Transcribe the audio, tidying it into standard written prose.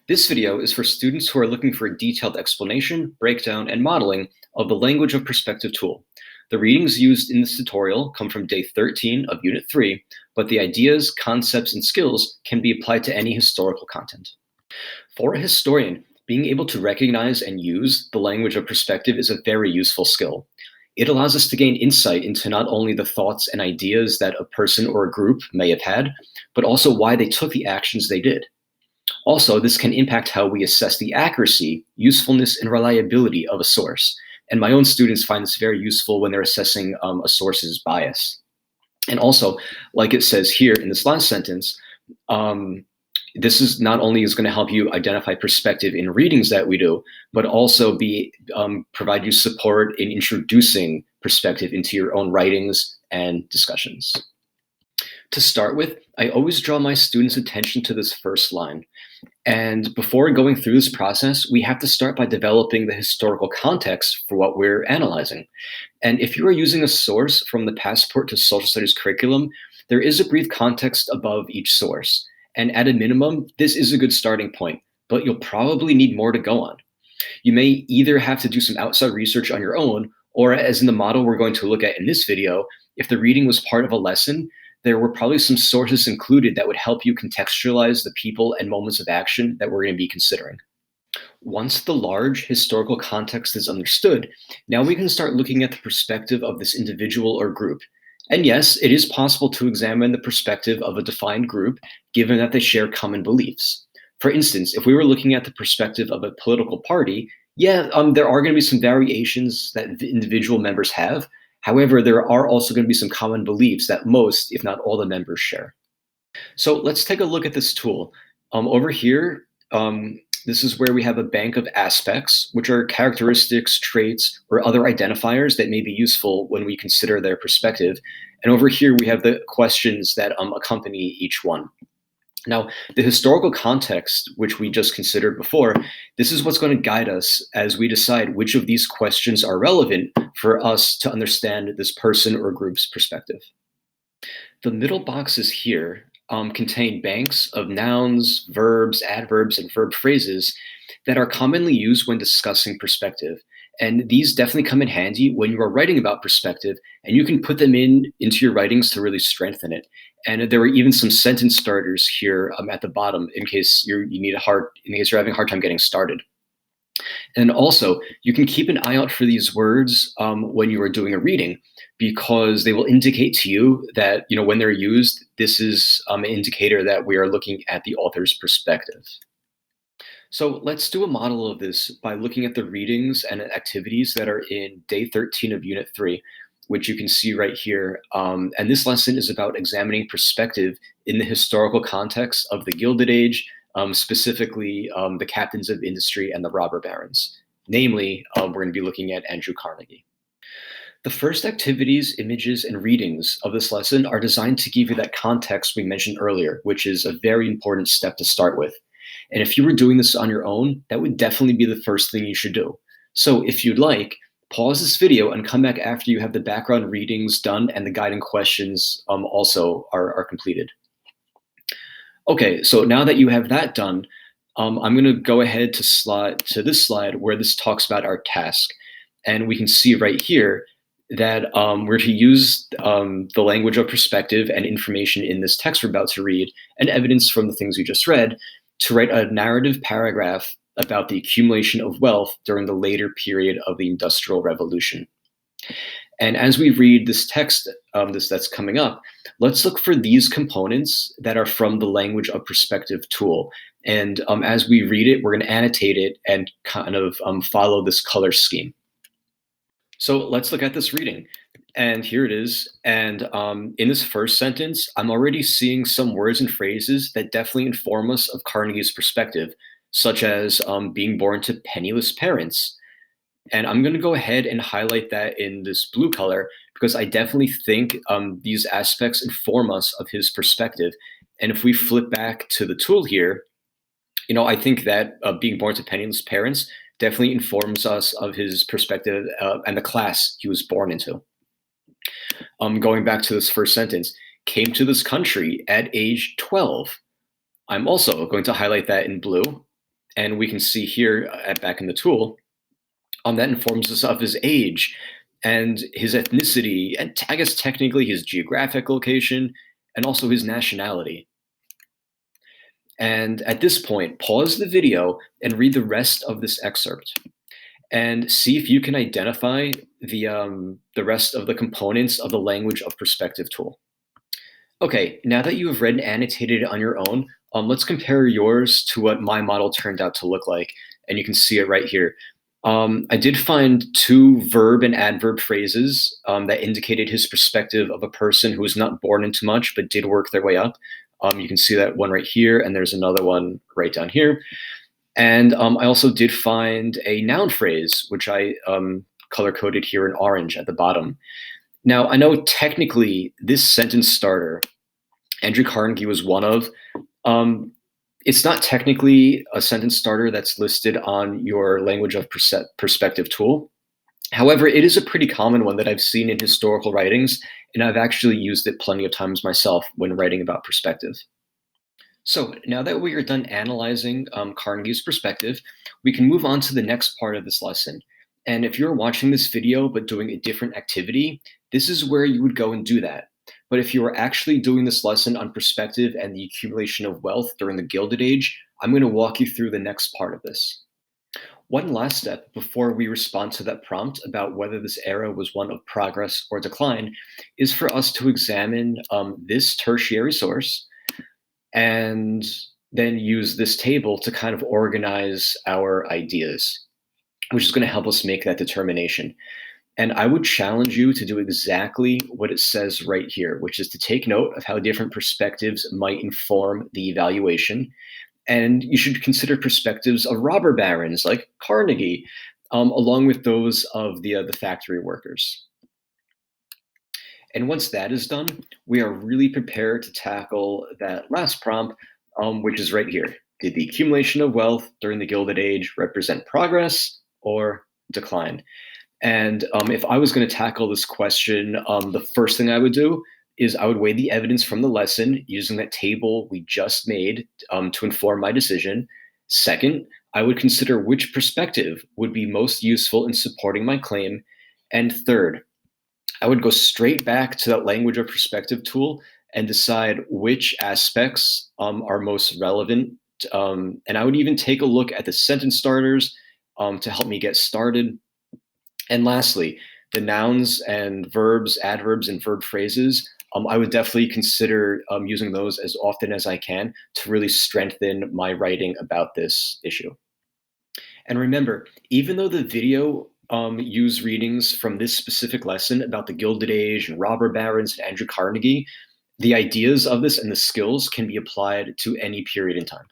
This video is for students who are looking for a detailed explanation, breakdown, and modeling of the language of perspective tool. The readings used in this tutorial come from day 13 of Unit 3, but the ideas, concepts, and skills can be applied to any historical content. For a historian, being able to recognize and use the language of perspective is a very useful skill. It allows us to gain insight into not only the thoughts and ideas that a person or a group may have had, but also why they took the actions they did. Also, this can impact how we assess the accuracy, usefulness, and reliability of a source. And my own students find this very useful when they're assessing a source's bias. And also, like it says here in this last sentence, this is not only is going to help you identify perspective in readings that we do, but also provide you support in introducing perspective into your own writings and discussions. To start with, I always draw my students' attention to this first line. And before going through this process, we have to start by developing the historical context for what we're analyzing. And if you are using a source from the Passport to Social Studies curriculum, there is a brief context above each source. And at a minimum, this is a good starting point, but you'll probably need more to go on. You may either have to do some outside research on your own, or as in the model we're going to look at in this video, if the reading was part of a lesson, there were probably some sources included that would help you contextualize the people and moments of action that we're going to be considering. Once the large historical context is understood, now we can start looking at the perspective of this individual or group. And yes, it is possible to examine the perspective of a defined group, given that they share common beliefs. For instance, if we were looking at the perspective of a political party, there are going to be some variations that the individual members have. However, there are also going to be some common beliefs that most, if not all, the members share. So let's take a look at this tool. Over here, this is where we have a bank of aspects, which are characteristics, traits, or other identifiers that may be useful when we consider their perspective. And over here, we have the questions that accompany each one. Now, the historical context, which we just considered before, this is what's going to guide us as we decide which of these questions are relevant for us to understand this person or group's perspective. The middle boxes here contain banks of nouns, verbs, adverbs, and verb phrases that are commonly used when discussing perspective. And these definitely come in handy when you are writing about perspective, and you can put them into your writings to really strengthen it. And there are even some sentence starters here at the bottom in case you're having a hard time getting started. And also, you can keep an eye out for these words when you are doing a reading, because they will indicate to you that when they're used, this is an indicator that we are looking at the author's perspective. So let's do a model of this by looking at the readings and activities that are in day 13 of Unit 3, which you can see right here. And this lesson is about examining perspective in the historical context of the Gilded Age, specifically the captains of industry and the robber barons. Namely, we're going to be looking at Andrew Carnegie. The first activities, images, and readings of this lesson are designed to give you that context we mentioned earlier, which is a very important step to start with. And if you were doing this on your own, that would definitely be the first thing you should do. So if you'd like, pause this video and come back after you have the background readings done and the guiding questions also are completed. Okay, so now that you have that done, I'm going to go ahead to this slide where this talks about our task. And we can see right here that we're to use the language of perspective and information in this text we're about to read and evidence from the things we just read to write a narrative paragraph about the accumulation of wealth during the later period of the Industrial Revolution. And as we read this text that's coming up, let's look for these components that are from the language of perspective tool. And as we read it, we're going to annotate it and kind of follow this color scheme. So let's look at this reading. And here it is. And in this first sentence, I'm already seeing some words and phrases that definitely inform us of Carnegie's perspective, such as being born to penniless parents. And I'm going to go ahead and highlight that in this blue color because I definitely think these aspects inform us of his perspective. And if we flip back to the tool here, I think that being born to penniless parents definitely informs us of his perspective and the class he was born into. Going back to this first sentence, came to this country at age 12. I'm also going to highlight that in blue. And we can see here back in the tool, that informs us of his age and his ethnicity, and I guess technically his geographic location, and also his nationality. And at this point, pause the video and read the rest of this excerpt and see if you can identify the rest of the components of the language of perspective tool. Okay, now that you have read and annotated it on your own, let's compare yours to what my model turned out to look like. And you can see it right here. I did find two verb and adverb phrases that indicated his perspective of a person who was not born into much, but did work their way up. You can see that one right here, and there's another one right down here. And I also did find a noun phrase, which I color-coded here in orange at the bottom. Now, I know technically this sentence starter, Andrew Carnegie was one of, it's not technically a sentence starter that's listed on your language of perspective tool. However, it is a pretty common one that I've seen in historical writings, and I've actually used it plenty of times myself when writing about perspective. So now that we are done analyzing Carnegie's perspective, we can move on to the next part of this lesson. And if you're watching this video but doing a different activity, this is where you would go and do that. But if you are actually doing this lesson on perspective and the accumulation of wealth during the Gilded Age, I'm going to walk you through the next part of this. One last step before we respond to that prompt about whether this era was one of progress or decline is for us to examine this tertiary source and then use this table to kind of organize our ideas, which is going to help us make that determination. And I would challenge you to do exactly what it says right here, which is to take note of how different perspectives might inform the evaluation. And you should consider perspectives of robber barons like Carnegie, along with those of the factory workers. And once that is done, we are really prepared to tackle that last prompt, which is right here. Did the accumulation of wealth during the Gilded Age represent progress or decline? And if I was going to tackle this question, the first thing I would do is I would weigh the evidence from the lesson using that table we just made to inform my decision. Second, I would consider which perspective would be most useful in supporting my claim. And third, I would go straight back to that language of perspective tool and decide which aspects are most relevant. And I would even take a look at the sentence starters to help me get started. And lastly, the nouns and verbs, adverbs, and verb phrases, I would definitely consider using those as often as I can to really strengthen my writing about this issue. And remember, even though the video used readings from this specific lesson about the Gilded Age and robber barons and Andrew Carnegie, the ideas of this and the skills can be applied to any period in time.